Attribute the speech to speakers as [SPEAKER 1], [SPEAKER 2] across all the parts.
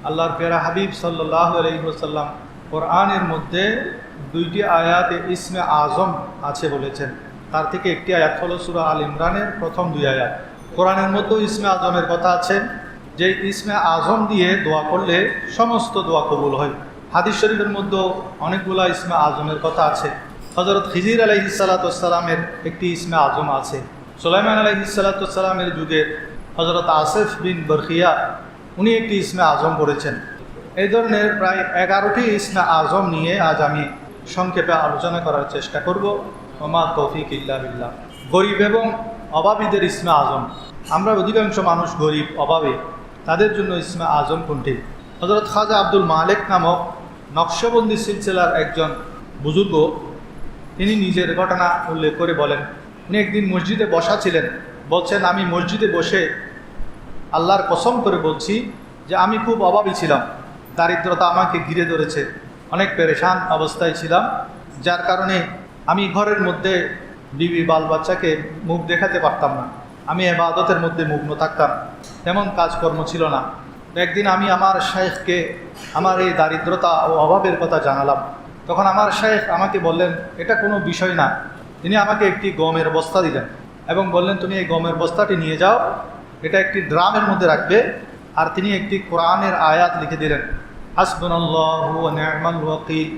[SPEAKER 1] আল্লাহর প্যারা হাবিব সাল্লাল্লাহু আলাইহি ওয়াসাল্লাম কোরআনের মধ্যে 2টি আয়াতে ইসমে আজম আছে বলেছেন। তার থেকে একটি আয়াত হলো সূরা আল ইমরানের প্রথম 2 আয়াত। কোরআনের মধ্যেও ইসমে আজমের কথা আছে, যে ইসমে আজম দিয়ে দোয়া করলে সমস্ত দোয়া কবুল হয়। হাদিস শরীফের মধ্যেও অনেকগুলো ইসমে আজমের কথা আছে। হযরত খিজির আলাইহিস সালাতু ওয়াস সালামের একটি ইসমে আজম আছে। সুলাইমান আলাইহিস সালাতু ওয়াস সালামের যুগে হযরত আসিফ বিন বরখিয়া উনি একটি ইসমে আজম পড়েছেন। এই ধরনের প্রায় 11টি ইসমে আজম নিয়ে আজ আমি সংক্ষেপে আলোচনা করার চেষ্টা করব। ওমা তৌফিক ইল্লা বিল্লাহ। গরিব এবং অভাবীদের ইসমে আজম। আমরা অধিকাংশ মানুষ গরিব, অভাবী, তাদের জন্য ইসমে আজম কোনটি? হযরত খাজা আব্দুল মালিক নামক নকশবন্দি সিলসিলার একজন বুজুর্গ, তিনি নিজের ঘটনা উল্লেখ করে বলেন, উনি একদিন মসজিদে বসা ছিলেন। বলছেন, আমি মসজিদে বসে আল্লাহর কসম করে বলছি যে আমি খুব অভাবী ছিলাম, দারিদ্রতা আমাকে ঘিরে ধরেছে, অনেক পেরেশান অবস্থায় ছিলাম, যার কারণে আমি ঘরের মধ্যে বিবি বাল বাচ্চাকে মুখ দেখাতে পারতাম না। আমি ইবাদতের মধ্যে মগ্ন থাকতাম, তেমন কাজকর্ম ছিল না। একদিন আমি আমার শাইখকে আমার এই দারিদ্রতা ও অভাবের কথা জানালাম। তখন আমার শাইখ আমাকে বললেন, এটা কোনো বিষয় না। তিনি আমাকে একটি গমের বস্তা দিলেন এবং বললেন, তুমি এই গমের বস্তাটি নিয়ে যাও, এটা একটি ড্রামের মধ্যে রাখবে। আর তিনি একটি কোরআনের আয়াত লিখে দিলেন, হাসবুনাল্লাহু ওয়া নি'মাল ওয়াকিল,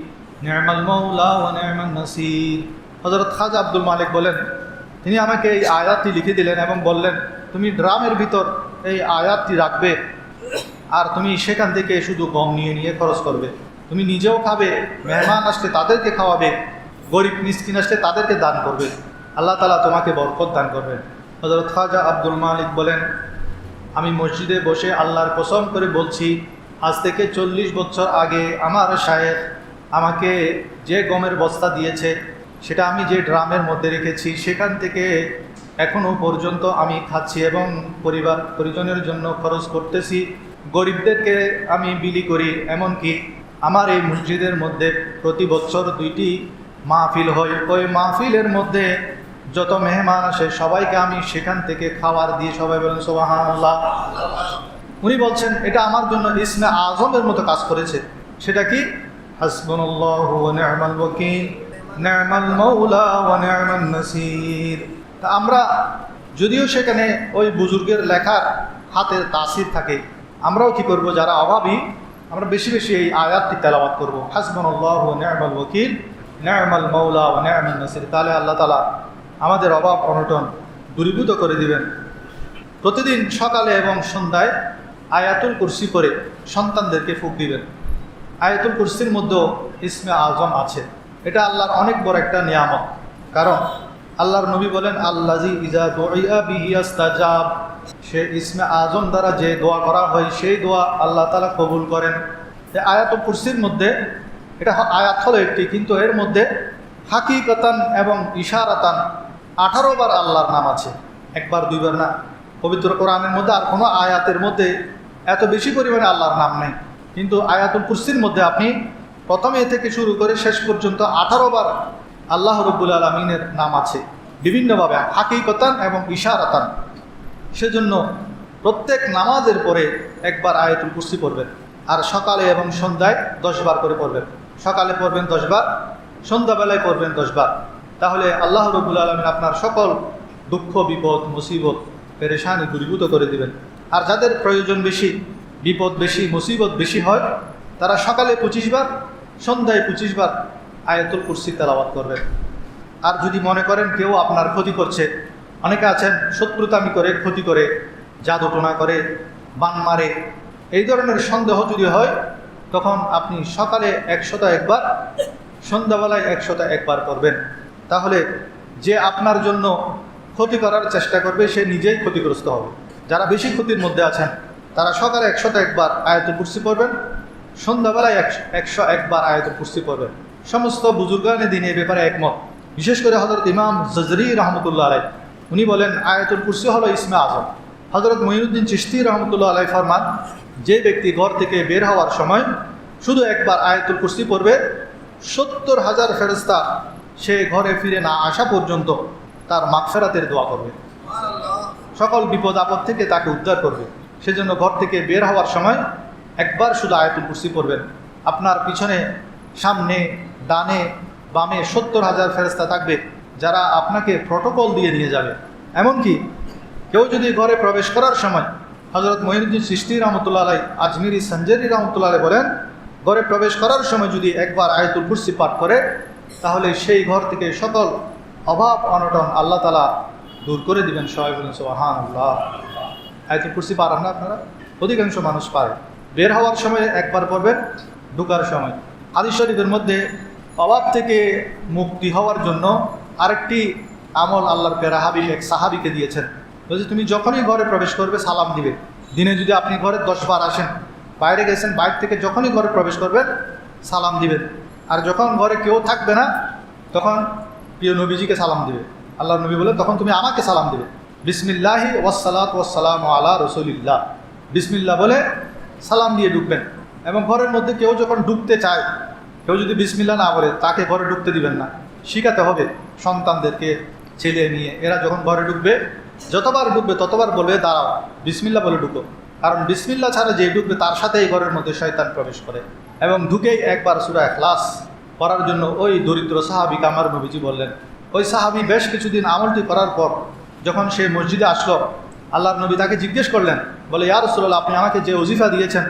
[SPEAKER 1] নি'মাল মাওলা ওয়া নি'মান নাসির। হযরত খাজা আব্দুল মালিক বলেন, তিনি আমাকে এই আয়াতটি লিখে দিলেন এবং বললেন, তুমি ড্রামের ভিতর এই আয়াতটি রাখবে আর তুমি সেখান থেকে শুধু গম নিয়ে নিয়ে খরচ করবে। তুমি নিজেও খাবে, মেহমান আসলে তাদেরকে খাওয়াবে, গরিব মিসকিন আসলে তাদেরকে দান করবে। আল্লাহ তাআলা তোমাকে বরকত দান করবেন। হযরত খাজা আব্দুল মালিক বলেন, আমি মসজিদে বসে আল্লাহর কসম করে বলছি, আজ থেকে 40 বছর আগে আমার শায়েখ আমাকে যে গমের বস্তা দিয়েছে সেটা আমি যে ড্রামের মধ্যে রেখেছি, সেখান থেকে এখনও পর্যন্ত আমি খাচ্ছি এবং পরিবার পরিজনের জন্য খরচ করতেছি। গরিবদেরকে আমি বিলি করি। এমনকি আমার এই মসজিদের মধ্যে প্রতি বছর 2টি মাহফিল হয়। ওই মাহফিলের মধ্যে যত মেহমান আসে সবাইকে আমি সেখান থেকে খাবার দিয়ে, সবাই বলেন সুবহানাল্লাহ। উনি বলছেন, এটা আমার জন্য ইসমে আজমের মতো কাজ করেছে। সেটা কি? হাসবুনাল্লাহু ওয়া নি'মাল ওয়াকিল, নি'মাল মাওলা ওয়া নি'মান নাসির। তা আমরা যদিও সেখানে ওই বুজুর্গের লেখার হাতের তাসির থাকে, আমরাও কি করব, যারা অভাবী, আমরা বেশি বেশি এই আয়াতটি তেলাওয়াত করব, হাসবুনাল্লাহু ওয়া নি'মাল ওয়াকিল, নি'মাল মাওলা ওয়া নি'মান নাসির। তাহলে আল্লাহ তাআলা আমাদের অভাব অনটন দূরীভূত করে দিবেন। প্রতিদিন সকালে এবং সন্ধ্যায় আয়াতুল কুরসি করে সন্তানদেরকে ফুঁক দিবেন। আয়াতুল কুরসির মধ্যেও ইসমে আজম আছে। এটা আল্লাহর অনেক বড় একটা নিয়ামত। কারণ আল্লাহর নবী বলেন, আল্লাযী ইযা দুইয়া বিহি ইস্তাজাব। সে ইসমে আজম দ্বারা যে দোয়া করা হয় সেই দোয়া আল্লাহ তাআলা কবুল করেন। এই আয়াতুল কুরসির মধ্যে, এটা আয়াত হলো একটি, কিন্তু এর মধ্যে হাকিকতান এবং ইশারাতান 18 বার আল্লাহর নাম আছে, একবার দুইবার না। পবিত্র কোরআনের মধ্যে আর কোনো আয়াতের মধ্যে এত বেশি পরিমাণে আল্লাহর নাম নেই, কিন্তু আয়াতুল কুরসির মধ্যে আপনি প্রথমে থেকে শুরু করে শেষ পর্যন্ত 18 বার আল্লাহ রাব্বুল আলামিনের নাম আছে, বিভিন্নভাবে হাকিকতান এবং ইশারাতান। সেজন্য প্রত্যেক নামাজের পরে একবার আয়াতুল কুরসি পড়বেন, আর সকালে এবং সন্ধ্যায় 10 বার করে পড়বেন। সকালে পড়বেন 10 বার, সন্ধ্যাবেলায় পড়বেন 10 বার। তাহলে আল্লাহ রাব্বুল আলামিন আপনার সকল দুঃখ, বিপদ, মুসিবত, পেরেশানি দূরীভূত করে দিবেন। আর যাদের প্রয়োজন বেশি, বিপদ বেশি, মুসিবত বেশি হয়, তারা সকালে 25 বার, সন্ধ্যায় 25 বার আয়াতুল কুরসি তেলাওয়াত করবেন। আর যদি মনে করেন কেউ আপনার ক্ষতি করছে, অনেকে আছেন শত্রুতামি করে, ক্ষতি করে, জাদুটোনা করে, বান মারে, এই ধরনের সন্দেহ যদি হয়, তখন আপনি সকালে 101 বার, সন্ধ্যাবেলায় 101 বার করবেন। তাহলে যে আপনার জন্য ক্ষতি করার চেষ্টা করবে সে নিজেই ক্ষতিগ্রস্ত হবে। যারা বেশি ক্ষতির মধ্যে আছেন তারা সকালে 101 বার আয়াতুল কুরসি পড়বেন, সন্ধ্যাবেলায় 101 বার আয়াতুল কুরসি পড়বেন। সমস্ত বুজুর্গানে দিন এই ব্যাপারে একমত। বিশেষ করে হযরত ইমাম জাজরি রহমতুল্লাহ আলাইহি, উনি বলেন আয়াতুল কুরসি হলো ইসমে আজম। হযরত মুঈনুদ্দিন চিশতি রহমতুল্লাহ আলাইহি ফরমান, যে ব্যক্তি ঘর থেকে বের হওয়ার সময় শুধু একবার আয়াতুল কুরসি পড়বে, 70,000 ফেরেশতা সে ঘরে ফিরে না আসা পর্যন্ত তার মাগফিরাতের দোয়া করবে, সকল বিপদ আপদ থেকে তাকে উদ্ধার করবে। সেজন্য ঘর থেকে বের হওয়ার সময় একবার শুধু আয়াতুল কুরসি পড়বেন। আপনার পিছনে, সামনে, ডানে, বামে 70,000 ফেরেশতা থাকবে যারা আপনাকে প্রটোকল দিয়ে নিয়ে যাবে। এমনকি কেউ যদি ঘরে প্রবেশ করার সময়, হযরত মঈনুদ্দিন চিশতি রহমতুল্লাহ আলাইহি, আজমিরি সঞ্জারি রহমতুল্লাহ আলাইহি বলেন, ঘরে প্রবেশ করার সময় যদি একবার আয়াতুল কুরসি পাঠ করে তাহলে সেই ঘর থেকে সকল অভাব অনটন আল্লাহ তাআলা দূর করে দিবেন। সবাই বলেন সুবহানাল্লাহ। আয়াতুল কুরসি পারেন না আপনারা? অধিকাংশ মানুষ পারে। বের হওয়ার সময় একবার পড়বেন, ঢোকার সময়। হাদিস শরীফের মধ্যে অভাব থেকে মুক্তি হওয়ার জন্য আরেকটি আমল আল্লাহর প্যারা হাবিব এক সাহাবীকে দিয়েছেন। বলছে তুমি যখনই ঘরে প্রবেশ করবে সালাম দিবে। দিনে যদি আপনি ঘরে 10 বার আসেন, বাইরে গেছেন, বাইরে থেকে যখনই ঘরে প্রবেশ করবেন সালাম দিবেন। আর যখন ঘরে কেউ থাকবে না তখন প্রিয় নবীজিকে সালাম দিবে। আল্লাহর নবী বলে তখন তুমি আমাকে সালাম দিবে। বিসমিল্লাহি ওয়াসসালাতু ওয়াসসালামু আলা রাসূলিল্লাহ, বিসমিল্লাহ বলে সালাম দিয়ে ঢুকবেন। এবং ঘরের মধ্যে কেউ যখন ঢুকতে চায়, কেউ যদি বিসমিল্লাহ না বলে তাকে ঘরে ঢুকতে দিবেন না। শিখাতে হবে সন্তানদেরকে, ছেলে মেয়ে, এরা যখন ঘরে ঢুকবে যতবার ঢুকবে ততবার বলবে দাঁড়াও, বিসমিল্লাহ বলে ঢুকো। কারণ বিসমিল্লাহ ছাড়া যে ঢুকবে তার সাথে এই ঘরের মধ্যে শয়তান প্রবেশ করে। এবং ঢুকেই একবার সূরা ইখলাস পড়ার জন্য ওই দরিদ্র সাহাবীকে আমার নবীজি বললেন। ওই সাহাবী বেশ কিছুদিন আমলটি করার পর যখন সে মসজিদে আসলো, আল্লাহর নবী তাকে জিজ্ঞেস করলেন, বলে ইয়া রাসূলুল্লাহ, আপনি আমাকে যে ওজিফা দিয়েছেন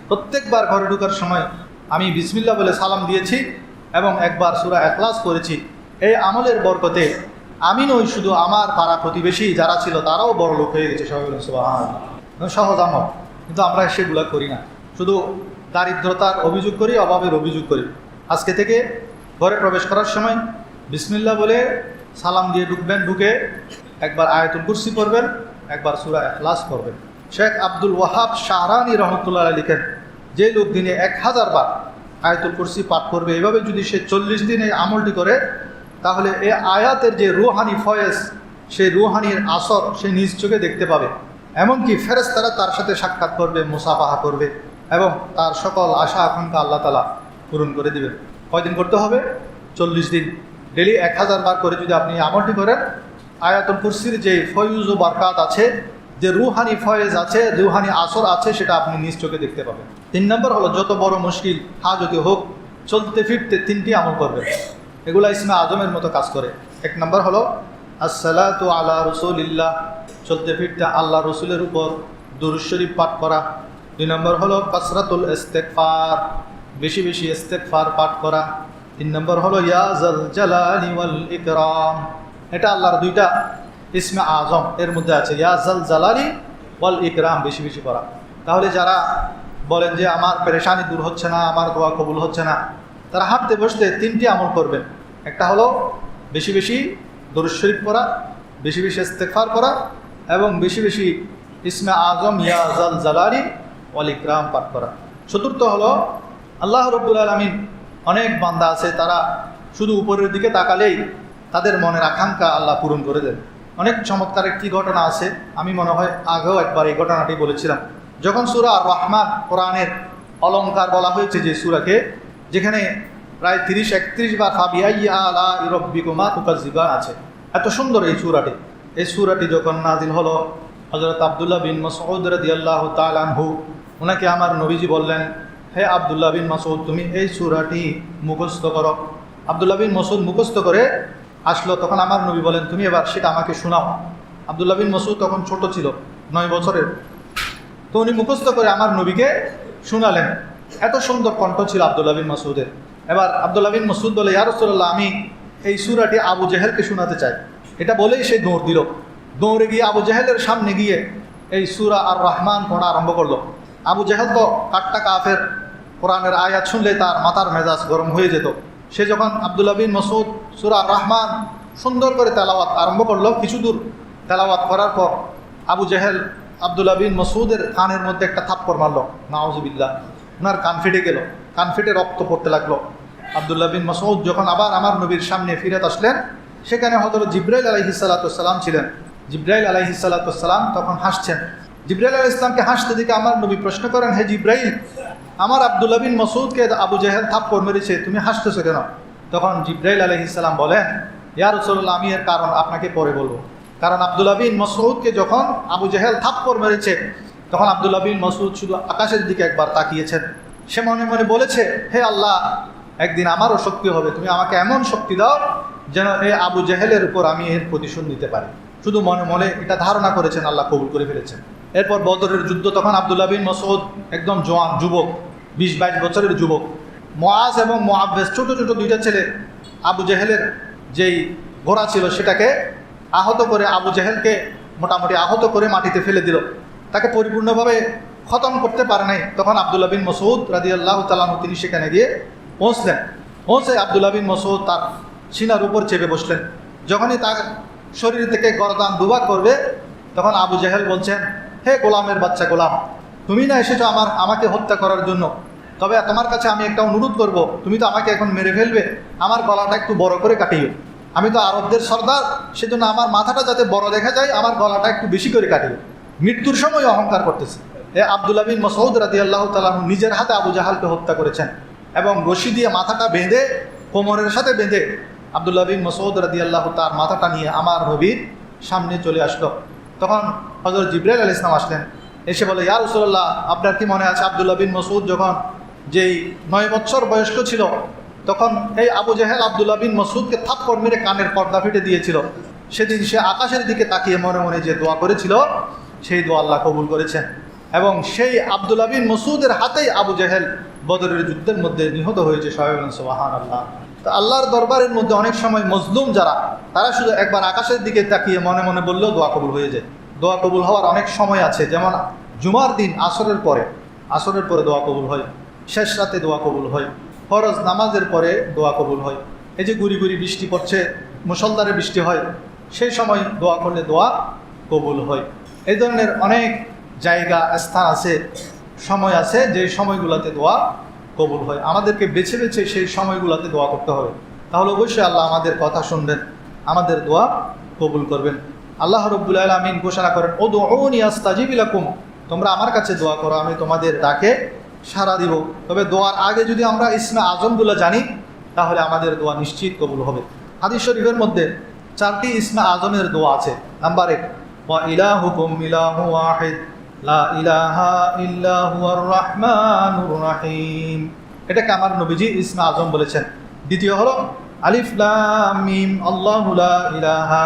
[SPEAKER 1] প্রত্যেকবার ঘরে ঢোকার সময় আমি বিসমিল্লাহ বলে সালাম দিয়েছি এবং একবার সূরা ইখলাস করেছি। এই আমলের বরকতে আমি নই, শুধু আমার পাড়া প্রতিবেশী যারা ছিল তারাও বড় লোক হয়ে গেছে। সবাই বলেন সুবহানাল্লাহ। সহজ আমল, কিন্তু আমরা সেগুলো করি না। শুধু দারিদ্রতার অভিযোগ করি, অভাবের অভিযোগ করি। আজকে থেকে ঘরে প্রবেশ করার সময় বিসমিল্লাহ বলে সালাম দিয়ে ঢুকবেন। ঢুকে একবার আয়াতুল কুরসি পড়বেন, একবার সূরা ইখলাস পড়বেন। শেখ আব্দুল ওয়াহাব শাহরানি রহমতুল্লাহ আলাইহি লিখেন, যে লোক দিনে 1000 বার আয়াতুল কুরসি পাঠ করবে, এভাবে যদি সে 40 দিনে আমলটি করে তাহলে এই আয়াতের যে রুহানি ফয়েজ, সেই রুহানির আসর সে নিজ চোখে দেখতে পাবে। এমনকি ফেরেশতারা তার সাথে সাক্ষাৎ করবে, মুসাফাহা করবে এবং তার সকল আশা আকাঙ্ক্ষা আল্লাহ তাআলা পূরণ করে দিবেন। কয়দিন করতে হবে? 40 দিন। ডেলি 1000 বার করে যদি আপনি আমলটি করেন, আয়াতুল কুরসির যে ফয়ুজ ও বারকাত আছে, যে রুহানি ফয়েজ আছে, রুহানি আসর আছে, সেটা আপনি নিজ চোখে দেখতে পাবেন। 3 নম্বর হলো, যত বড় মুশকিল যদি হোক, চলতে ফিরতে 3টি আমল করবেন। এগুলা ইসমে আজমের মতো কাজ করে। 1 নম্বর হলো আসসালাতু আলা রাসূলিল্লাহ, চলতে ফিরতে আল্লাহ রসুলের উপর দুরূদ শরীফ পাঠ করা। 2 নম্বর হলো কাসরাতুল ইস্তিগফার, বেশি বেশি ইস্তিগফার পাঠ করা। 3 নম্বর হলো ইয়া যাল জালালি ওয়াল ইকরাম, এটা আল্লাহর 2টা ইসমে আজম, এর মধ্যে আছে ইয়া যাল জালালি ওয়াল ইকরাম, বেশি বেশি করা। তাহলে যারা বলেন যে আমার পেরেশানি দূর হচ্ছে না, আমার দোয়া কবুল হচ্ছে না, তারা হাঁটতে বসতে 3টি আমল করবেন। একটা হলো বেশি বেশি দরুদ শরীফ পড়া, বেশি বেশি ইস্তিগফার করা এবং বেশি বেশি ইসমে আজম ইয়া যাল জালালি ওয়াল ইকরাম পাঠ করা। 4র্থ হলো আল্লাহ রাব্বুল আলামিন, অনেক বান্দা আছে তারা শুধু উপরের দিকে তাকালেই তাদের মনের আকাঙ্ক্ষা আল্লাহ পূরণ করে দেন। অনেক চমৎকার একটি ঘটনা আছে, আমি মনে হয় আগেও একবার এই ঘটনাটি বলেছিলাম। যখন সূরা আর রহমান, কোরআনের অলংকার বলা হয়েছে যে সূরাকে, যেখানে প্রায় 30-31 বার ফাবিআইয়ি আলাই রাব্বিকুমা তুকাজ্জিবান আছে। এত সুন্দর এই সূরাটি। এই সূরাটি যখন নাজিল হলো, হযরত আব্দুল্লাহ বিন মাসউদ রাদিয়াল্লাহু তাআলা আনহু, ওনাকে আমার নবীজি বললেন, হে আব্দুল্লাহ বিন মাসউদ, তুমি এই সূরাটি মুখস্থ করো। আব্দুল্লাহ বিন মাসউদ মুখস্থ করে আসলো, তখন আমার নবী বলেন, তুমি এবার সেটা আমাকে শোনাও। আব্দুল্লাহ বিন মাসউদ তখন ছোট ছিল, 9 বছরের। তো উনি মুখস্থ করে আমার নবীকে শোনালেন। এত সুন্দর কণ্ঠ ছিল আব্দুল্লাহ বিন মাসউদের। এবার আব্দুল্লাহ বিন মাসউদ বলে, ইয়া রাসূলুল্লাহ, আমি এই সূরাটি আবু জেহেলকে শোনাতে চাই। এটা বলেই সে দৌড় দিল। দৌড়ে গিয়ে আবু জেহেলের সামনে গিয়ে এই সূরা আর রহমান পড়া আরম্ভ করলো। আবু জেহেল তো কাট্টা কাফের, কোরআনের আয়াত শুনলে তার মাথার মেজাজ গরম হয়ে যেত। সে যখন আব্দুল্লাহ বিন মাসউদ সূরা আর রহমান সুন্দর করে তেলাওয়াত আরম্ভ করলো, কিছু দূর তেলাওয়াত করার পর আবু জেহেল আব্দুল্লাহ বিন মাসউদের কানের মধ্যে একটা থাপ্পড় মারলো, নাউযুবিল্লাহ। ওনার কান ফেটে গেল, কান ফেটে রক্ত পড়তে লাগলো। আব্দুল্লাহ বিন মাসউদ যখন আবার আমার নবীর সামনে ফিরত আসলেন, সেখানে হযরত জিবরাইল আলাইহিস সালাতু ওয়াস সালাম ছিলেন। জিবরাইল আলাইহিস সালাতু ওয়াস সালাম তখন হাসছেন। জিবরাইল আলাইহিস সালামকে হাসতে দেখে আমার নবী প্রশ্ন করেন, হে জিবরাইল, আমার আব্দুল্লাহ বিন মাসউদকে আবু জেহেল থাপ্পড় মেরেছে, তুমি হাসতেছো কেন? তখন জিবরাইল আলাইহিস সালাম বলেন, ইয়া রাসূলুল্লাহ, আমি এর কারণ আপনাকে পরে বলবো। কারণ আব্দুল্লাহ বিন মাসউদকে যখন আবু জেহেল থাপ্পড় মেরেছে, তখন আব্দুল্লাহ বিন মাসউদ শুধু আকাশের দিকে একবার তাকিয়েছেন। সে মনে মনে বলেছে, হে আল্লাহ, একদিন আমারও শক্তি হবে, তুমি আমাকে এমন শক্তি দাও যেন এই আবু জেহেলের উপর আমি এর প্রতিশোধ নিতে পারি। শুধু মনে মনে এটা ধারণা করেছেন, আল্লাহ কবুল করে ফেলেছেন। এরপর বদরের যুদ্ধ, তখন আব্দুল্লাহ বিন মাসউদ একদম জওয়ান যুবক, 20-22 বছরের যুবক। মুআজ এবং মুআব্বাস ছোট ছোট দুইটা ছেলে আবু জেহেলের যেই ঘোড়া ছিল সেটাকে আহত করে, আবু জেহেলকে মোটামুটি আহত করে মাটিতে ফেলে দিল, তাকে পরিপূর্ণভাবে খতম করতে পারে নাই। তখন আব্দুল্লাহ বিন মাসউদ রাদিয়াল্লাহু তাআলা আনহু তিনি সেখানে গিয়ে পৌঁছলেন। পৌঁছে আব্দুল্লাহ বিন মাসউদ তার সিনার উপর চেপে বসলেন। যখনই তার শরীর থেকে গর্দান দুভাগ করবে, তখন আবু জেহেল বলছেন, হে গোলামের বাচ্চা গোলাম, তুমি না এসেছো আমাকে হত্যা করার জন্য, তবে তোমার কাছে আমি একটা অনুরোধ করব, তুমি তো আমাকে এখন মেরে ফেলবে, আমার গলাটা একটু বড় করে কাটিও। আমি তো আরবদের সর্দার, সেজন্য আমার মাথাটা যাতে বড় দেখা যায়, আমার গলাটা একটু বেশি করে কাটিও। মৃত্যুর সময় অহংকার করতেছে। আব্দুল্লাহ বিন মাসউদ রাদিয়াল্লাহু তাআলা আনহু নিজের হাতে আবু জাহালকে হত্যা করেছেন এবং রশি দিয়ে মাথাটা বেঁধে, কোমরের সাথে বেঁধে আব্দুল্লাহ বিন মাসউদ রাদিয়াল্লাহু তার মাথাটা নিয়ে আমার নবীর সামনে চলে আসলো। তখন হযরত জিবরাইল আলাইহিস সালাম আসলেন, এসে বলে, ইয়া রাসূলুল্লাহ, আপনার কি মনে আছে আব্দুল্লাহ বিন মাসউদ যখন যেই 9 বছর বয়স্ক ছিল, তখন এই আবু জেহেল আব্দুল্লাহ বিন মাসউদকে থাপ্পড় মেরে কানের পর্দা ফেটে দিয়েছিল। সেদিন সে আকাশের দিকে তাকিয়ে মনে মনে যে দোয়া করেছিল, সেই দোয়া আল্লাহ কবুল করেছেন। এবং সেই আব্দুল্লাহ বিন মাসউদের হাতেই আবু জেহেল বদরের যুদ্ধের মধ্যে নিহত হয়েছে। সবাই বলেন সুবহানাল্লাহ। তো আল্লাহর দরবারের মধ্যে অনেক সময় মজলুম যারা, তারা শুধু একবার আকাশের দিকে তাকিয়ে মনে মনে বললেও দোয়া কবুল হয়ে যায়। দোয়া কবুল হওয়ার অনেক সময় আছে, যেমন জুমার দিন আসরের পরে দোয়া কবুল হয়, শেষ রাতে দোয়া কবুল হয়, ফরজ নামাজের পরে দোয়া কবুল হয়। এই যে গুড়ি গুড়ি বৃষ্টি পড়ছে, মুষলধারে বৃষ্টি হয়, সেই সময় দোয়া করলে দোয়া কবুল হয়। এই ধরনের অনেক জায়গা, স্থান আছে, সময় আছে, যে সময়গুলোতে দোয়া কবুল হয়। আমাদেরকে বেছে বেছে সেই সময়গুলোতে দোয়া করতে হবে, তাহলে অবশ্যই আল্লাহ আমাদের কথা শুনবেন, আমাদের দোয়া কবুল করবেন। আল্লাহ রাব্বুল আলামিন ঘোষণা করেন, উদউনি আস্তাজিব লাকুম, তোমরা আমার কাছে দোয়া করো, আমি তোমাদের ডাকে সাড়া দিব। তবে দোয়ার আগে যদি আমরা ইসমে আজমগুলো জানি, তাহলে আমাদের দোয়া নিশ্চিত কবুল হবে। হাদিস শরীফের মধ্যে 4টি ইসমে আজমের দোয়া আছে। নাম্বার 1, ওয়া ইলাহুকুম ইলাহু ওয়াহিদ লা ইলাহা ইল্লা হুয়ার রহমানুর রহিম, এটাকে আমার নবীজি ইসমে আজম বলেছেন। দ্বিতীয় হলো আলিফ লাম মিম আল্লাহু লা ইলাহা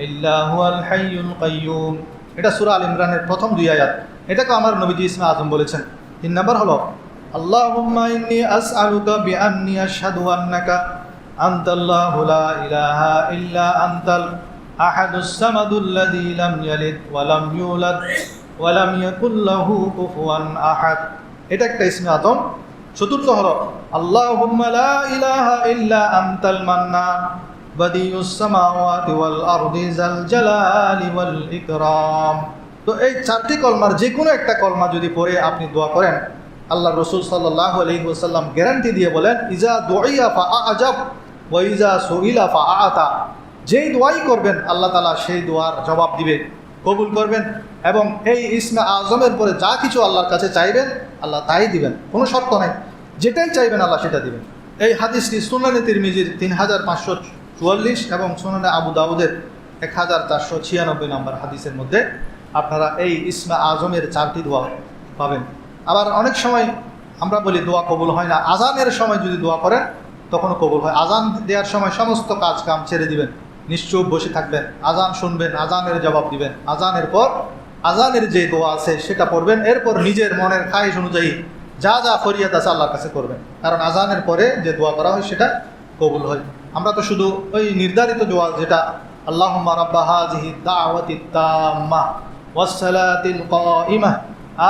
[SPEAKER 1] ইল্লা হুয়াল হাইয়ুল কাইয়্যুম, এটা সূরা আল ইমরানের প্রথম 2 আয়াত, এটাকে আমার নবীজি ইসমে আজম বলেছেন। 3 নম্বর হলো আল্লাহুম্মা ইন্নী আসআলুকা বিআন্নী আশহাদু আন্নাকা আনতাল্লাহু লা ইলাহা ইল্লা আনতাল আহাদুস সামাদুল্লাযী লাম ইয়ালিদ ওয়া লাম ইউলাদ ওয়া লাম ইয়াকুল লাহু কুফুয়ান আহাদ, এটা একটা ইসমে আজম। চতুর্থ হলো আল্লাহুম্মা লা ইলাহা ইল্লা আনতাল মান্নান বাদিউস সামাওয়াতি ওয়াল আরদি যাল জালালি ওয়াল ইকরাম। তো এই 4টি কলমার যে কোনো একটা কলমা যদি পড়ে আপনি দোয়া করেন, আল্লাহ রসুল সাল্লাল্লাহু আলাইহি ওয়াসাল্লাম গ্যারান্টি দিয়ে বলেন, ইজা দুইয়া ফাআজাব ওয়া ইজা সুইলা ফাআতা, যেই দোয়াই করবেন আল্লাহ তাআলা সেই দোয়ার জবাব দিবে, কবুল করবেন। এবং এই ইসমে আজমের পরে যা কিছু আল্লাহর কাছে চাইবেন আল্লাহ তাই দিবেন, কোনো শর্ত নাই, যেটাই চাইবেন আল্লাহ সেটা দিবেন। এই হাদিসটি সুনানে তিরমিজির 3544 এবং সুনানে আবু দাউদের 1496 নম্বর হাদিসের মধ্যে আপনারা এই ইসমে আজমের 4টি দোয়া পাবেন। আবার অনেক সময় আমরা বলি দোয়া কবুল হয় না, আজানের সময় যদি দোয়া করেন তখনও কবুল হয়। আজান দেওয়ার সময় সমস্ত কাজ কাম ছেড়ে দিবেন, নিশ্চুপ বসে থাকবেন, আজান শুনবেন, আজানের জবাব দিবেন, আজানের পর আজানের যে দোয়া আছে সেটা পড়বেন, এরপর নিজের মনের খায়েশ অনুযায়ী যা যা ফরিয়াদ আছে আল্লাহর কাছে করবেন, কারণ আজানের পরে যে দোয়া করা হয় সেটা কবুল হয়। আমরা তো শুধু ওই নির্ধারিত দোয়া, যেটা আল্লাহুম্মা রাব্বা হাযিহি দাওয়াতিত তাম্মাহ ওয়াস সালাতিল কাইমাহ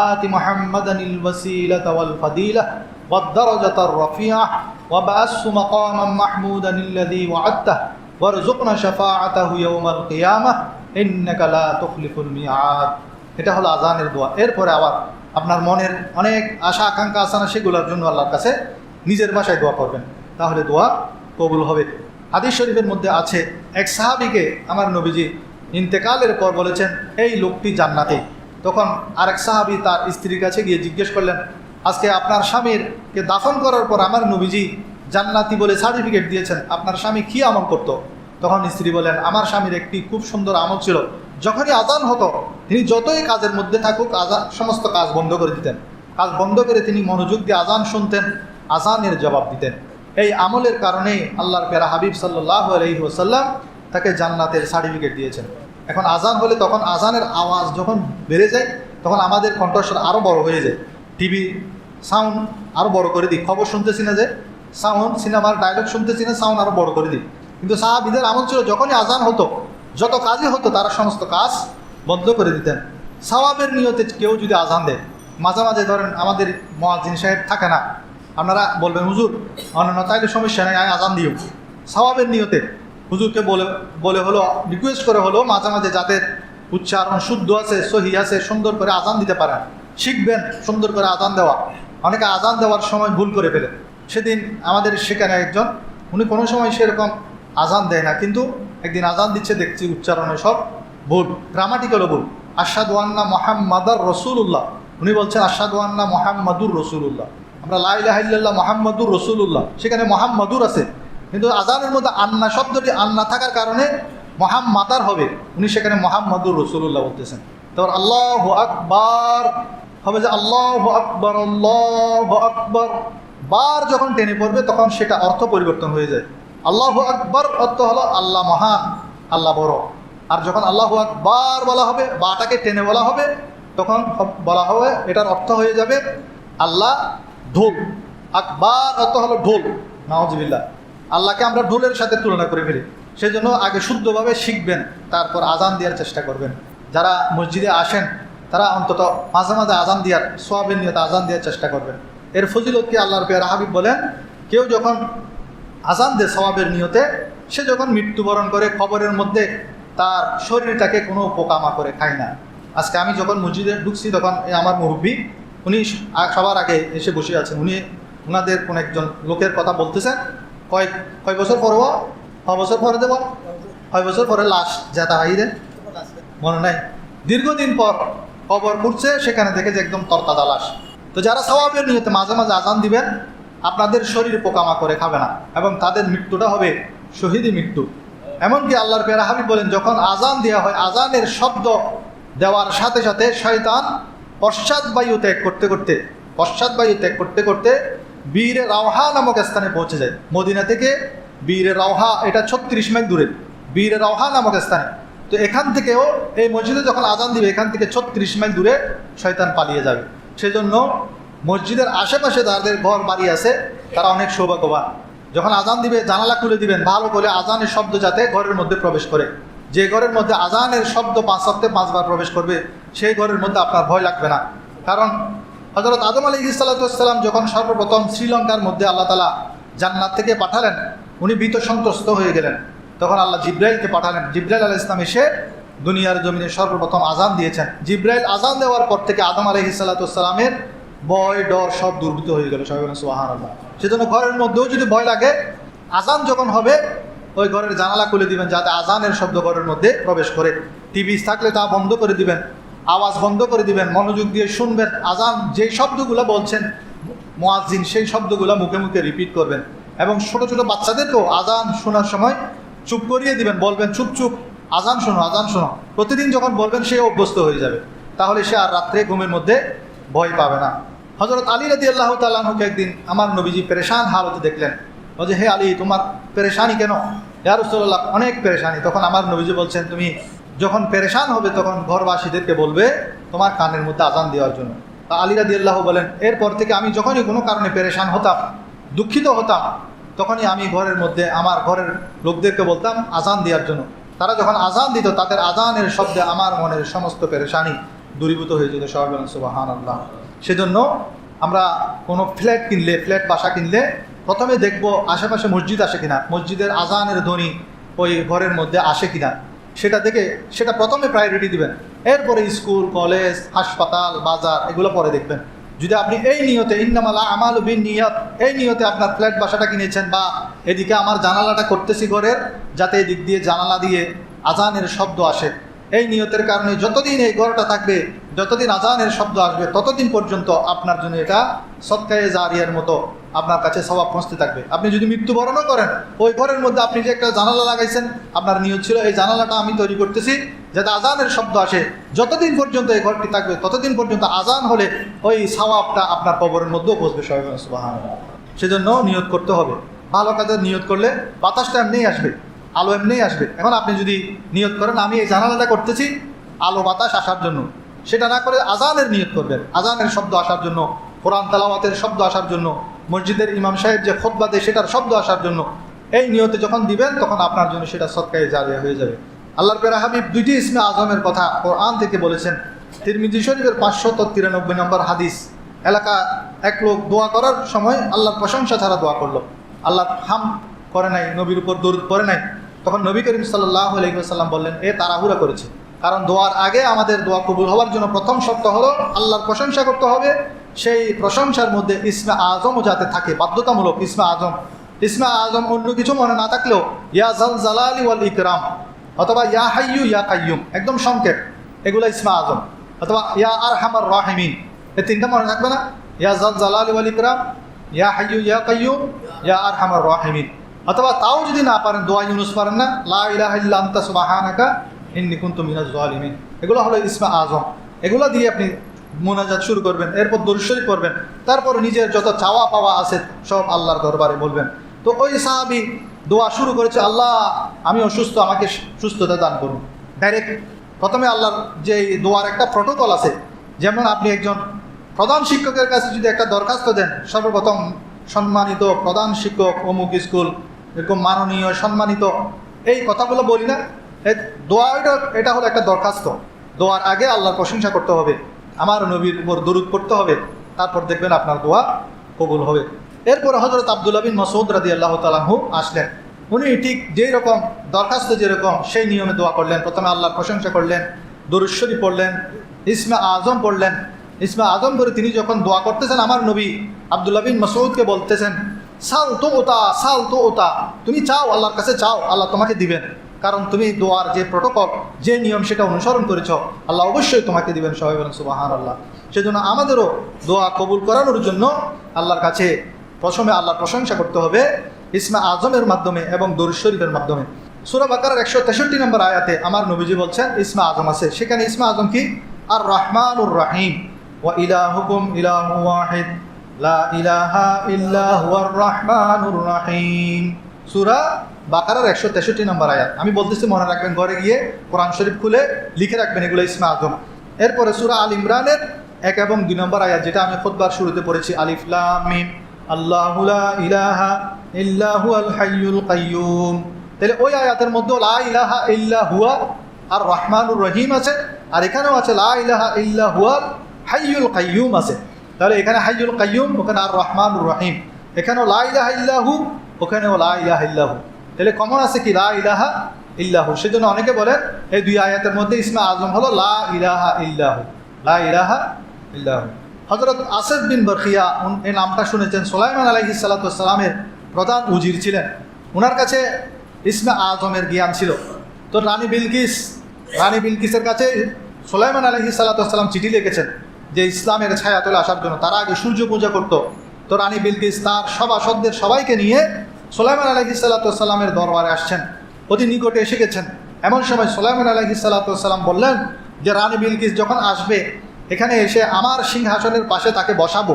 [SPEAKER 1] আতি মুহাম্মাদানিল ওয়াসিলাতা ওয়াল ফাদিলাহ ওয়াদ দারাজাতার রাফিআহ ওয়া বা'আসহু মাকামান মাহমুদানিল্লাযী ওয়া'আদতাহ ওয়ারযুকনা শাফাআতাহু ইয়াওমাল কিয়ামাহ ইন্নাকা লা তুখলিফুল মিআদ, এটা হলো আজানের দোয়া। এরপরে আবার আপনার মনের অনেক আশা আকাঙ্ক্ষা আছে না, সেগুলোর জন্য আল্লাহর কাছে নিজের ভাষায় দোয়া করবেন, তাহলে দোয়া কবুল হবে। হাদিস শরীফের মধ্যে আছে, এক সাহাবীকে আমার নবীজি ইন্তেকালের পর বলেছেন, এই লোকটি জান্নাতি। তখন আরেক সাহাবী তার স্ত্রীর কাছে গিয়ে জিজ্ঞেস করলেন, আজকে আপনার স্বামীরকে দাফন করার পর আমার নবীজি জান্নাতি বলে সার্টিফিকেট দিয়েছেন, আপনার স্বামী কী আমল করত? তখন স্ত্রী বলেন, আমার স্বামীর একটি খুব সুন্দর আমল ছিল, যখনই আজান হতো তিনি যতই কাজের মধ্যে থাকুক সমস্ত কাজ বন্ধ করে দিতেন। কাজ বন্ধ করে তিনি মনোযোগ দিয়ে আজান শুনতেন, আজানের জবাব দিতেন। এই আমলের কারণেই আল্লাহর প্যারা হাবিব সাল্লাল্লাহু আলাইহি ওয়াসাল্লাম তাকে জান্নাতের সার্টিফিকেট দিয়েছেন। এখন আজান হলে তখন আজানের আওয়াজ যখন বেড়ে যায় তখন আমাদের কণ্ঠস্বর আরও বড় হয়ে যায়। টিভি সাউন্ড আরও বড় করে দিই, খবর শুনতেছি না যে সাউন্ড, সিনেমার ডায়লগ শুনতেছি না সাউন্ড আরও বড় করে দিই। কিন্তু সাহাবীদের আমল ছিল যখনই আজান হতো, যত কাজই হতো তারা সমস্ত কাজ বন্ধ করে দিতেন। সওয়াবের নিয়তে কেউ যদি আজান দেয়, মাঝে মাঝে ধরেন আমাদের মুয়াজ্জিন সাহেব থাকে না, আপনারা বলবেন হুজুর অন্যান্য তাইলে সমস্যা নেই, আমি আজান দিও। সওয়াবের নিয়তে হুজুরকে বলে হলো, রিকোয়েস্ট করে হলো মাঝে মাঝে যাদের উচ্চারণ শুদ্ধ আছে, সহি আছে, সুন্দর করে আজান দিতে পারেন, শিখবেন সুন্দর করে আজান দেওয়া। অনেকে আজান দেওয়ার সময় ভুল করে ফেলে। সেদিন আমাদের সেখানে একজন, উনি কোনো সময় সেরকম আজান দেয় না, কিন্তু একদিন আজান দিচ্ছে দেখছি উচ্চারণে সব ভুল, গ্রামাটিক্যালও ভুল। আশহাদু আন্না মুহাম্মাদার রাসূলুল্লাহ, উনি বলছেন আশহাদু আন্না মুহাম্মাদুর রাসূলুল্লাহ। আমরা লা ইলাহা ইল্লাল্লাহ মুহাম্মাদুর রাসূলুল্লাহ, সেখানে মুহাম্মাদুর আছে, কিন্তু আজানের মধ্যে আন্না শব্দটি আন্না থাকার কারণে মুহাম্মাদার হবে, উনি সেখানে মুহাম্মাদুর রাসূলুল্লাহ বলতেছেন। তারপর আল্লাহু আকবার হবে যে আল্লাহু আকবার, আল্লাহু আকবার। বার যখন টেনে পড়বে তখন সেটা অর্থ পরিবর্তন হয়ে যায়। আল্লাহু আকবার অর্থ হলো আল্লাহ মহান, আল্লাহ বড়। আর যখন আল্লাহু আকবার বলা হবে, বাটাকে টেনে বলা হবে, তখন বলা হবে এটার অর্থ হয়ে যাবে আল্লাহ ঢোল। আকবার অর্থ হলো ঢোল, নাউজুবিল্লাহ। আল্লাহকে আমরা ঢোলের সাথে তুলনা করে ফেলি। সেই জন্য আগে শুদ্ধভাবে শিখবেন, তারপর আজান দেওয়ার চেষ্টা করবেন। যারা মসজিদে আসেন তারা অন্তত মাঝে মাঝে আজান দেওয়ার সওয়াবের নিয়তে আজান দেওয়ার চেষ্টা করবেন। এর ফজিলতকে আল্লাহর প্যারা হাবিব বলেন, কেউ যখন আজান দেয় সওয়াবের নিয়তে, সে যখন মৃত্যুবরণ করে কবরের মধ্যে তার শরীরটাকে কোনো পোকামাকড়ে খায় না। আজকে আমি যখন মসজিদে ঢুকছি তখন আমার মুরব্বী, উনি সবার আগে এসে বসে আছেন, উনি ওনাদের কোন একজন লোকের কথা বলতেছেন। কয় বছর পরে, 6 বছর পরে দেব, 6 বছর পরে লাশ যেটা হাই দেন মনে নাই, দীর্ঘদিন পর কবর করছে, সেখানে দেখে যে একদম তরতাজা লাশ। তো যারা সওয়াবের নিয়তে মাঝে মাঝে আজান দিবেন, আপনাদের শরীরে পোকামাকড়ে খাবে না এবং তাদের মৃত্যুটা হবে শহীদি মৃত্যু। এমনকি আল্লাহর প্যারা হাবিব বলেন, যখন আজান দেওয়া হয়, আজানের শব্দ দেওয়ার সাথে সাথে শয়তান পশ্চাৎবায়ু ত্যাগ করতে করতে বীরে রাওহা নামক স্থানে পৌঁছে যায়। মদিনা থেকে বীরে রাওহা এটা 36 মাইল দূরে, বীরে রাওহা নামক স্থানে। তো এখান থেকেও এই মসজিদে যখন আজান দিবে, এখান থেকে 36 মাইল দূরে শয়তান পালিয়ে যাবে। সেজন্য মসজিদের আশেপাশে যাদের ঘর বাড়ি আছে তারা অনেক সৌভাগ্যবান। যখন আজান দিবে জানালা খুলে দিবেন ভালো করে, আজানের শব্দ যাতে ঘরের মধ্যে প্রবেশ করে। যে ঘরের মধ্যে আজানের শব্দ 5 সপ্তাহে 5 বার প্রবেশ করবে, সেই ঘরের মধ্যে আপনার ভয় লাগবে না। কারণ হযরত আদম আলাইহিস সালাম যখন সর্বপ্রথম শ্রীলঙ্কার মধ্যে আল্লাহ তাআলা জান্নাত থেকে পাঠালেন, উনি ভীত সন্ত্রস্ত হয়ে গেলেন। তখন আল্লাহ জিব্রাইলকে পাঠালেন। জিব্রাইল আলাইহিস সালাম এসে দুনিয়ার জমিনে সর্বপ্রথম আজান দিয়েছেন। জিব্রাইল আজান দেওয়ার পর থেকে আদম আলাইহিস সালামের ভয় ডর সব দূরীভূত হয়ে গেল। সবাই বলেন সুবহানাল্লাহ। সেজন্য ঘরের মধ্যেও যদি ভয় লাগে, আজান যখন হবে ওই ঘরের জানালা খুলে দিবেন যাতে আজানের শব্দ ঘরের মধ্যে প্রবেশ করে। টিভি থাকলে তা বন্ধ করে দিবেন, আওয়াজ বন্ধ করে দিবেন, মনোযোগ দিয়ে শুনবেন। আজান যেই শব্দগুলো বলছেন মুয়াজ্জিন, সেই শব্দগুলো মুখে মুখে রিপিট করবেন। এবং ছোট ছোট বাচ্চাদেরকেও আজান শোনার সময় চুপ করিয়ে দিবেন, বলবেন চুপ চুপ আজান শোনো, আজান শোনো। প্রতিদিন যখন বলবেন সে অভ্যস্ত হয়ে যাবে, তাহলে সে আর রাত্রে ঘুমের মধ্যে ভয় পাবে না। হযরত আলী রাদিয়াল্লাহু তাআলা আনহুকে একদিন আমার নবীজি পেরেশান হালতে দেখলেন। বলছে, হে আলী, তোমার পেরেশানি কেন? ইয়া রাসূলুল্লাহ, অনেক পেরেশানি। তখন আমার নবীজি বলছেন, তুমি যখন পেরেশান হবে তখন ঘরবাসীদেরকে বলবে তোমার কানের মধ্যে আজান দেওয়ার জন্য। তা আলী রাদিয়াল্লাহু বলেন, এরপর থেকে আমি যখনই কোনো কারণে পেরেশান হতাম, দুঃখিত হতাম, তখনই আমি ঘরের মধ্যে আমার ঘরের লোকদেরকে বলতাম আজান দেওয়ার জন্য। তারা যখন আজান দিত, তাদের আজানের শব্দে আমার মনের সমস্ত পেরেশানি দূরীভূত হয়ে যেত। সবাই বলেন সুবহানাল্লাহ। সেজন্য আমরা কোনো ফ্ল্যাট বাসা কিনলে প্রথমে দেখব আশেপাশে মসজিদ আসে কিনা, মসজিদের আজানের ধ্বনি ওই ঘরের মধ্যে আসে কিনা, সেটা দেখে সেটা প্রথমে প্রায়োরিটি দিবেন। এরপরে স্কুল, কলেজ, হাসপাতাল, বাজার এগুলো পরে দেখবেন। যদি আপনি এই নিয়তে ইন্নামাল আমালু বিন্নিয়াত, এই নিয়তে আপনার ফ্ল্যাট বাসাটা কিনেছেন, বা এদিকে আমার জানালাটা করতেছি ঘরের, যাতে এদিক দিয়ে জানালা দিয়ে আজানের শব্দ আসে, এই নিয়তের কারণে যতদিন এই ঘরটা থাকবে, যতদিন আজানের শব্দ আসবে, ততদিন পর্যন্ত আপনার জন্য এটা সদকায়ে জারিয়ার মতো আপনার কাছে সওয়াব পৌঁছতে থাকবে। আপনি যদি মৃত্যুবরণও করেন, ওই ঘরের মধ্যে আপনি যে একটা জানালা লাগাইছেন, আপনার নিয়ত ছিল এই জানালাটা আমি তৈরি করতেছি, যাতে আজানের শব্দ আসে। যতদিন পর্যন্ত এই ঘরটি থাকবে ততদিন পর্যন্ত আজান হলে ওই সওয়াবটা আপনার কবরের মধ্যেও বসবে। সবাই সুবহানাল্লাহ। সেজন্য নিয়ত করতে হবে। ভালো কাজের নিয়ত করলে বাতাসটা এমনিই আসবে, আলো এমনিই আসবে। এখন আপনি যদি নিয়ত করেন আমি এই জানালাটা করতেছি আলো বাতাস আসার জন্য, সেটা না করে আজানের নিয়ত করবেন, আজানের শব্দ আসার জন্য, কোরআন তেলাওয়াতের শব্দ আসার জন্য, মসজিদের ইমাম সাহেব যে খুতবা দেয় সেটার শব্দ আসার জন্য, এই নিয়তে যখন দিবেন তখন আপনার জন্য সেটা সদকায়ে জারিয়া হয়ে যাবে। আল্লাহর প্যারা হাবিব দুইটি ইসমে আজমের কথা কোরআন থেকে বলেছেন। তিরমিজি শরীফের 593 নম্বর হাদিস, এলাকা এক লোক দোয়া করার সময় আল্লাহর প্রশংসা ছাড়া দোয়া করলো, আল্লাহর হাম করে নাই, নবীর উপর দরুদ পড়ে নাই। তখন নবী করিম সাল্লাল্লাহু আলাইহি ওয়াসাল্লাম বললেন, এ তাড়াহুড়া করেছে। কারণ দোয়ার আগে আমাদের দোয়া কবুল হওয়ার জন্য প্রথম শর্ত হলো আল্লাহর প্রশংসা করতে হবে। সেই প্রশংসার মধ্যে ইসমে আজমও যাতে থাকে, বাধ্যতামূলক ইসমে আজম। ইসমে আজম অন্য কিছু মনে না থাকলেও ইয়া জাল জালালি ওয়াল ইকরাম অথবা ইয়া হাইয়ু ইয়া কাইয়ুম একদম সংক্ষেপ, এগুলো ইসমে আজম। অথবা ইয়া আরহামার রাহিমিন, এই তিনটা মনে থাকবে না? ইয়া জাল জালালি ওয়াল ইকরাম, ইয়া হাইয়ু ইয়া কাইয়ুম, ইয়া আরহামার রাহিমিন। অথবা তাও যদি না পারেন, দোয়া ইউনুস পারেন না, লা ইলাহা ইল্লা আনতা সুবহানাকা ইন্নী কুনতু মিনাজ জালিমিন, এগুলো হলো ইসমে আজম। এগুলো দিয়ে আপনি মোনাজাত শুরু করবেন, এরপর দরুদ শরীফ পড়বেন, তারপর নিজের যত চাওয়া পাওয়া আছে সব আল্লাহর দরবারে বলবেন। তো ওই সাহাবী দোয়া শুরু করেছে, আল্লাহ আমি অসুস্থ, আমাকে সুস্থতা দান করুন। ডাইরেক্ট প্রথমে আল্লাহর যে দোয়ার একটা প্রটোকল আছে, যেমন আপনি একজন প্রধান শিক্ষকের কাছে যদি একটা দরখাস্ত দেন, সর্বপ্রথম সম্মানিত প্রধান শিক্ষক অমুক স্কুল, এরকম মাননীয় সম্মানিত, এই কথাগুলো বলি না, এই দোয়া এটা হলো একটা দরখাস্ত। দোয়ার আগে আল্লাহর প্রশংসা করতে হবে, আমার নবীর উপর দরুদ পড়তে হবে, তারপর দেখবেন আপনার দোয়া কবুল হবে। এরপরে হযরত আব্দুল্লাহ বিন মাসউদ রাদিয়াল্লাহু তাআলা আনহু আসলেন। উনি ঠিক যেই রকম দরখাস্ত যেরকম সেই নিয়মে দোয়া করলেন। প্রথমে আল্লাহর প্রশংসা করলেন, দরুদ শরীফ পড়লেন, ইসমে আজম পড়লেন। ইসমে আজম করে তিনি যখন দোয়া করতেছেন, আমার নবী আব্দুল্লাহ বিন মাসউদকে বলতেছেন, সাল তো ওতা, সাল তো ওতা, তুমি চাও, আল্লাহর কাছে চাও, আল্লাহ তোমাকে দিবেন। কারণ তুমি দোয়ার যে প্রটোকল, যে নিয়ম সেটা অনুসরণ করেছ, আল্লাহ অবশ্যই তোমাকে দিবেন। সবাই বলেন সুবহানাল্লাহ। সেজন্য আমাদেরও দোয়া কবুল করানোর জন্য আল্লাহর কাছে প্রথমে আল্লাহর প্রশংসা করতে হবে ইসমে আজমের মাধ্যমে এবং দরুদ শরীফের মাধ্যমে। সূরা বাকারার 163 নম্বর আয়াতে আমার নবীজি বলছেন ইসমে আজম আছে। সেখানে ইসমে আজম কি? আর রহমানুর রহিম, ওয়া ইলাহুকুম ইলাহু ওয়াহিদ লা ইলাহা ইল্লা হুয়ার রহমানুর রহিম। সূরা বাকারার 163 নম্বর আয়াত। আমি বলতেছি, মনে রাখবেন, ঘরে গিয়ে কোরআন শরীফ খুলে লিখে রাখবেন এগুলো ইসমে আজম। এরপরে সূরা আল ইমরানের 1 এবং 2 নম্বর আয়াত, যেটা আমি খুতবার শুরুতে পড়েছি, আলিফ লাম মিম আল্লাহু লা ইলাহা ইল্লা হুয়াল হাইয়ুল কাইয়ুম। তাহলে ওই আয়াতের মধ্যে লা ইলাহা ইল্লা হুয়া আর রহমানুর রহিম আছে, আর এখানেও আছে লা ইলাহা ইল্লা হুয়াল হাইয়ুল কাইয়ুম আছে। তাহলে এখানে হাইয়ুল কাইয়ুম, ওখানে আর রহমানুর রহিম। এখানেও লা ইলাহা ইল্লাহু, ওখানেও লা ইলাহা ইল্লাহু। তাহলে কমন আছে কি? লা ইলাহা ইল্লাহু। সেজন্য অনেকে বলেন এই দুই আয়াতের মধ্যে ইসমে আজম হলো লা ইলাহা ইল্লাহু, লা ইলাহা ইল্লাহু। হযরত আসিফ বিন বরখিয়া, এই নামটা শুনেছেন, সুলাইমান আলাইহিস সালাতু ওয়াস সালামের প্রধান উজির ছিলেন। ওনার কাছে ইসমে আজমের জ্ঞান ছিল। তো রানী বিলকিসের কাছে সুলাইমান আলাইহিস সালাতু ওয়াস সালাম চিঠি লিখেছেন যে ইসলামের ছায়া তলে আসার জন্য। তারা আগে সূর্য পূজা করতো। তো রানী বিলকিস তার সভাসদদের সবাইকে নিয়ে সুলাইমান আলাইহিস সালাতু ওয়াস সালামের দরবারে আসছেন, অতি নিকটে এসে গেছেন। এমন সময় সুলাইমান আলাইহিস সালাতু ওয়াস সালাম বললেন যে রানী বিলকিস যখন আসবে এখানে এসে আমার সিংহাসনের পাশে তাকে বসাবো,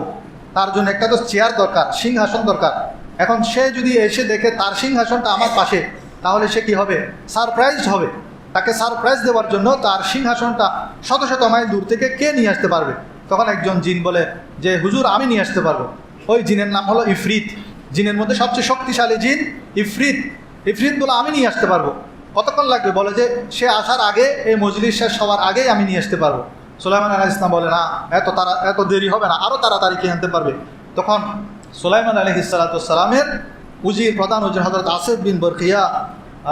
[SPEAKER 1] তার জন্য একটা তো চেয়ার দরকার, সিংহাসন দরকার। এখন সে যদি এসে দেখে তার সিংহাসনটা আমার পাশে, তাহলে সে কি হবে? সারপ্রাইজড হবে। তাকে সারপ্রাইজ দেওয়ার জন্য তার সিংহাসনটা শত শত মাইল দূর থেকে কে নিয়ে আসতে পারবে? তখন একজন জিন বলে যে হুজুর আমি নিয়ে আসতে পারবো। ওই জিনের নাম হলো ইফরিত। জিনের মধ্যে সবচেয়ে শক্তিশালী জিন ইফরিত। ইফরিত বলে আমি নিয়ে আসতে পারবো। কতক্ষণ লাগবে? বলে যে সে আসার আগে, এই মজলিস শেষ হওয়ার আগেই আমি নিয়ে আসতে পারবো। সুলাইমান আলাইহিস সালাম বলে না, এত দেরি হবে না, আরও তাড়াতাড়ি কে আনতে পারবে? তখন সুলাইমান আলাইহিস সালাতু ওয়াস সালামের উজির, প্রধান উজির হযরত আসিফ বিন বরখিয়া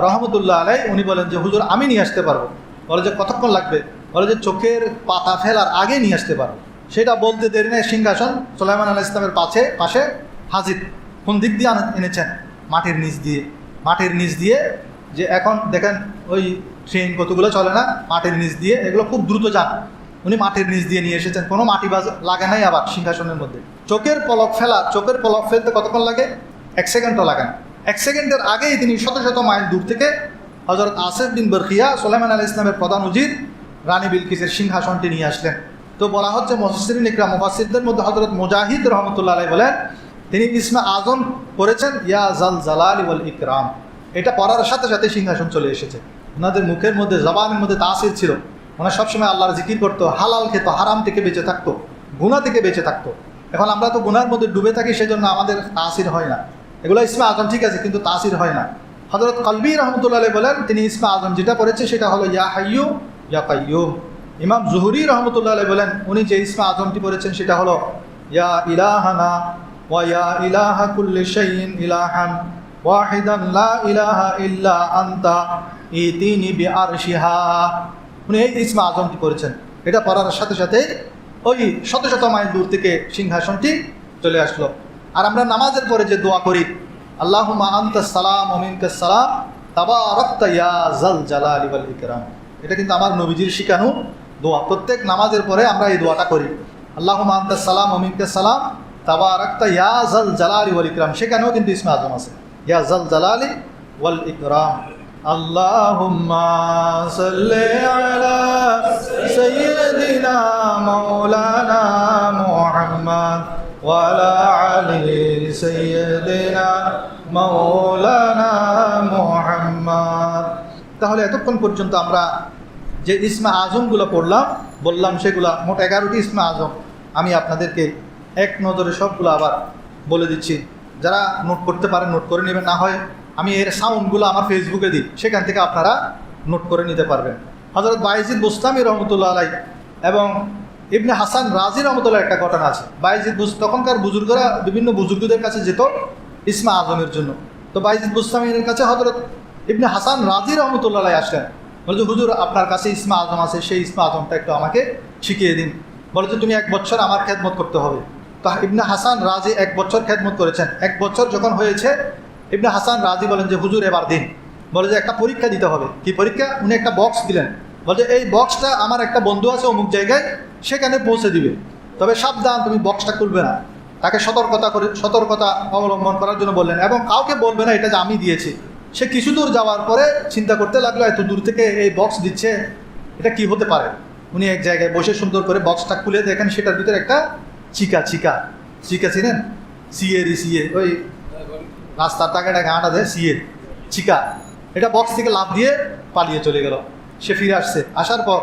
[SPEAKER 1] রহমতুল্লাহ আলাই, উনি বলেন যে হুজুর আমি নিয়ে আসতে পারবো। বলে যে কতক্ষণ লাগবে? বলে যে চোখের পাতা ফেলার আগে নিয়ে আসতে পারবো। সেটা বলতে দেরি নেই, সিংহাসন সুলাইমান আলাইহিস সালামের পাশে হাজির। কোন দিক দিয়ে এনেছেন? মাটির নিচ দিয়ে। যে এখন দেখেন ওই ট্রেন কতগুলো চলে না মাটির নিচ দিয়ে, এগুলো খুব দ্রুত যান। উনি মাটির নিচ দিয়ে নিয়ে এসেছেন, কোনো মাটি লাগে নাই আবার সিংহাসনের মধ্যে। চোখের পলক ফেলতে কতক্ষণ লাগে? 1 সেকেন্ডও লাগে না। 1 সেকেন্ডের আগেই তিনি শত শত মাইল দূর থেকে হযরত আসিফ বিন বরখিয়া সুলাইমান আলাইহিস সালামের প্রধান উজির রানী বিলকিসের সিংহাসনটি নিয়ে আসলেন। তো বলা হচ্ছে মুফাসসিরিন ইকরাম মুফাসসিরদের মধ্যে হযরত মুজাহিদ রাহমাতুল্লাহ আলাইহি বলেন তিনি ইসমে আজম পড়েছেন ইয়া জাল জালালি ওয়াল ইকরাম। এটা পড়ার সাথে সাথে সিংহাসন চলে এসেছে। ওনাদের মুখের মধ্যে জবানের মধ্যে তাসির ছিল, ওনারা সবসময় আল্লাহর জিকির করতো, হালাল খেত, হারাম থেকে বেঁচে থাকতো, গুনাহ থেকে বেঁচে থাকতো। এখন আমরা তো গুনার মধ্যে ডুবে থাকি, সেজন্য আমাদের তাসির হয় না। এগুলো ইসমে আজম ঠিক আছে, কিন্তু তাসির হয় না। হযরত কলবি রহমতুল্লাহ আলাইহি বলেন তিনি ইসমে আজম যেটা পড়েছে সেটা হলো ইয়া হাইয়ু ইয়া কাইয়ুম। ইমাম জুহরি রহমতুল্লাহ আলাইহি বলেন উনি যে ইসমে আজমটি পড়েছেন সেটা হলো ইয়া ইলাহানা ওয়া ইয়া ইলাহা কুল্লি শাইইন ইলাহান ওয়াহিদান লা ইলাহা ইল্লা আনতা ইতিনি বিআরশিহা। উনি এই ইসমে আজমটি পড়েছেন। এটা পড়ার সাথে সাথে ওই শত শত মাইল দূর থেকে সিংহাসনটি চলে আসলো। আর আমরা নামাজের পরে যে দোয়া করি আল্লাহুম্মা আনতাস সালাম ওয়া মিনকাস সালাম তাবারাকতা ইয়া জাল জালালি ওয়াল ইকরাম, এটা কিন্তু আমার নবীজির শিখানো দোয়া। প্রত্যেক নামাজের পরে আমরা এই দোয়াটা করি আল্লাহুম্মা আনতাস সালাম ওয়া মিনকাস সালাম তাবারাকতা ইয়া জাল জালালি ওয়াল ইকরাম। সেখানেও কিন্তু ইসমে আজম আছে ইয়া জাল জালালি ওয়াল ইকরাম। আল্লাহুম্মা সাল্লি আলা সাইয়্যিদিনা মাওলানা মুহাম্মদ ওয়া আলা আলি সাইয়্যিদিনা মাওলানা মুহাম্মদ। তাহলে এতক্ষণ পর্যন্ত আমরা যে ইসমে আজমগুলো বললাম সেগুলো মোট 11টি ইসমে আজম। আমি আপনাদেরকে এক নজরে সবগুলো আবার বলে দিচ্ছি। যারা নোট করতে পারেন নোট করে নেবেন, না হয় আমি এর সাউন্ডগুলো আমার ফেসবুকে দিই, সেখান থেকে আপনারা নোট করে নিতে পারবেন। হযরত বায়েজিদ বুস্তামি রহমতুল্লাহ আলাইহি এবং ইবনে হাসান রাজি রহমতুল্লাহ একটা ঘটনা আছে। বায়েজিদ তখনকার বুজুর্গরা বিভিন্ন বুজুর্গদের কাছে যেত ইসমে আজমের জন্য। তো বায়েজিদ বুস্তামির কাছে হযরত ইবনে হাসান রাজি রহমতুল্লাহ আলাইহি আসলেন, বলে যে হুজুর আপনার কাছে ইসমে আজম আছে, সেই ইসমে আজমটা একটু আমাকে শিখিয়ে দিন। বলে যে তুমি 1 বছর আমার খেদমত করতে হবে। তো ইবনে হাসান রাজি 1 বছর খেদমত করেছেন। 1 বছর যখন হয়েছে ইবনে হাসান রাজি বলেন যে হুজুর এবার দিন। বলে যে একটা পরীক্ষা দিতে হবে। কি পরীক্ষা? উনি একটা বক্স দিলেন, বলে যে এই বক্সটা আমার একটা বন্ধু আছে অমুক জায়গায়, সেখানে পৌঁছে দিবে, তবে সাবধান তুমি বক্সটা খুলবে না। তাকে সতর্কতা অবলম্বন করার জন্য বললেন, এবং কাউকে বলবে না এটা যে আমি দিয়েছি। সে কিছু দূর যাওয়ার পরে চিন্তা করতে লাগলো এত দূর থেকে এই বক্স দিচ্ছে, এটা কি হতে পারে। উনি এক জায়গায় বসে সুন্দর করে বক্সটা খুলে দেখেন সেটার ভিতরে একটা চিকা চিনেন? সিএ ওই রাস্তার টাকাটা গাঁটা দেয় সিএ চিকা। এটা বক্স থেকে লাফ দিয়ে পালিয়ে চলে গেল। সে ফিরে আসছে। আসার পর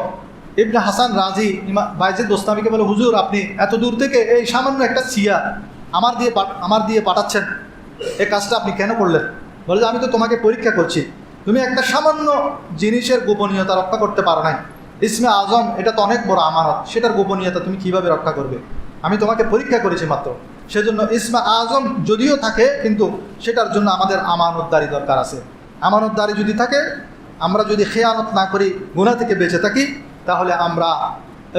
[SPEAKER 1] ইবনে হাসান রাজি বায়েজিদ বুস্তামিকে বলে হুজুর আপনি এত দূর থেকে এই সামান্য একটা চিয়া আমার দিয়ে পাঠাচ্ছেন, এই কাজটা আপনি কেন করলেন? বলে যে আমি তো তোমাকে পরীক্ষা করছি, তুমি একটা সামান্য জিনিসের গোপনীয়তা রক্ষা করতে পারো নাই। ইসমে আজম এটা তো অনেক বড় আমানত, সেটার গোপনীয়তা তুমি কিভাবে রক্ষা করবে? আমি তোমাকে পরীক্ষা করেছি মাত্র। সেজন্য ইসমে আজম যদিও থাকে, কিন্তু সেটার জন্য আমাদের আমানতদারি দরকার আছে। আমানতদারি যদি থাকে, আমরা যদি খেয়ানত না করি, গুনাহ থেকে বেঁচে থাকি, তাহলে আমরা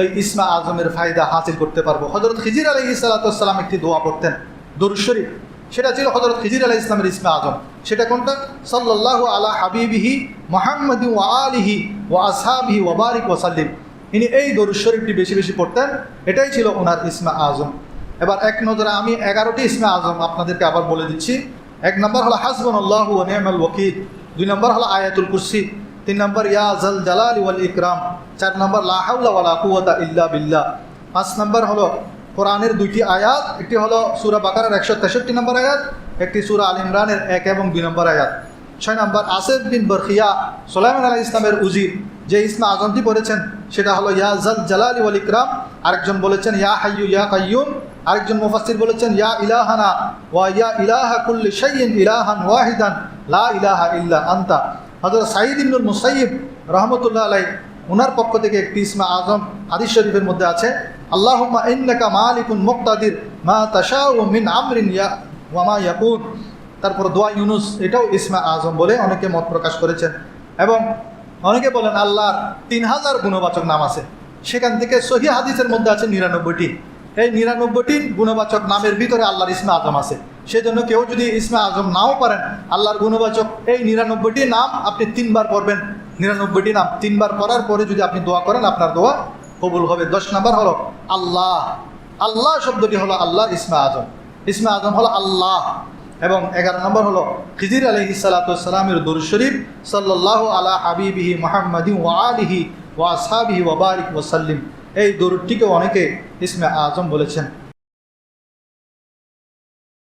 [SPEAKER 1] এই ইসমে আজমের ফায়দা হাসিল করতে পারবো। হযরত খিজির আলাইহিস সালাতু ওয়াস সালাম একটি দোয়া পড়তেন, দরুদ শরীফ। সেটা ছিল হযরত খিজির আলাইহিস সালামের ইসমে আজম। সেটা কোনটা? সাল্লাল্লাহু আলা হাবিবিহি মুহাম্মাদি ওয়া আলিহি ওয়া আসহাবিহি ওয়া বারিক ওয়া সাল্লিম। ইনি এই দরুদ শরীফটি বেশি বেশি পড়তেন, এটাই ছিল ওনার ইসমে আজম। এবার এক নজরে আমি 11টি ইসমে আজম আপনাদেরকে আবার বলে দিচ্ছি। 1 নম্বর হলো হাসবুনাল্লাহু ওয়া নি'মাল ওয়াকিল, 2 নম্বর হলো আয়াতুল কুরসি, 3 নম্বর ইয়া জাল জালালি ওয়াল ইকরাম, 4 নম্বর লা হাওলা ওয়ালা কুওয়াতা ইল্লা বিল্লাহ, 5 নম্বর হলো কোরআনের 2টি আয়াত, একটি হলো সূরা বাকারার 163 নম্বর আয়াত, একটি সূরা আল ইমরানের 1 এবং 2 নম্বর আয়াত। 6 নম্বর আসিফ বিন বরখিয়া সুলাইমান আলাইহিস সালামের উজির যে ইসমে আজমটি পড়েছেন সেটা হলো ইয়া জাল জালালি ওয়াল ইকরাম। আরেকজন বলেছেন ইয়া হাইয়ু ইয়া কাইয়ুম, আরেকজন মুফাসসির বলেছেন ইয়া ইলাহানা ওয়া ইয়া ইলাহা কুল্লি শাইইন ইলাহান ওয়াহিদান লা ইলাহা ইল্লা আনতা। হযরত সাঈদ ইবনুল মুসাইয়িব রাহমাতুল্লাহ আলাইহি ওনার পক্ষ থেকে একটি ইসমে আজম হাদিস শরীফের মধ্যে আছে, আল্লাহুম্মা ইন্নাকা মালিকুন মুক্তাদির মা তাশাউ মিন আমরিন ইয়া ওয়া মা ইয়াকুন। তারপর দোয়া ইউনুস, এটাও ইসমে আজম বলে অনেকে মত প্রকাশ করেছেন। এবং অনেকে বলেন আল্লাহর 3000 গুণবাচক নাম আছে, সেখান থেকে সহিহ হাদিসের মধ্যে আছে 99টি। এই 99টি গুণবাচক নামের ভিতরে আল্লাহর ইসমে আজম আছে। সেজন্য কেউ যদি ইসমে আজম নাও পারেন, আল্লাহর গুণবাচক এই 99টি নাম আপনি 3 বার পড়বেন। 99টি নাম 3 বার পড়ার পরে যদি আপনি দোয়া করেন, আপনার দোয়া কবুল হবে। 10 নম্বর হলো আল্লাহ। আল্লাহ শব্দটি হলো আল্লাহর ইসমে আজম। ইসমে আজম হলো আল্লাহ। এবং 11 নম্বর হলো খিজির আলাইহিস সালাতু ওয়াস সালামের দুরূদ শরীফ সাল্লাল্লাহু আলা হাবিবিহি মুহাম্মাদিন ওয়া আলিহি ওয়া আসহাবিহি ওয়া বারিক ওয়া সাল্লিম। এই দুরূদটিকে অনেকে ইসমে আজম বলেছেন।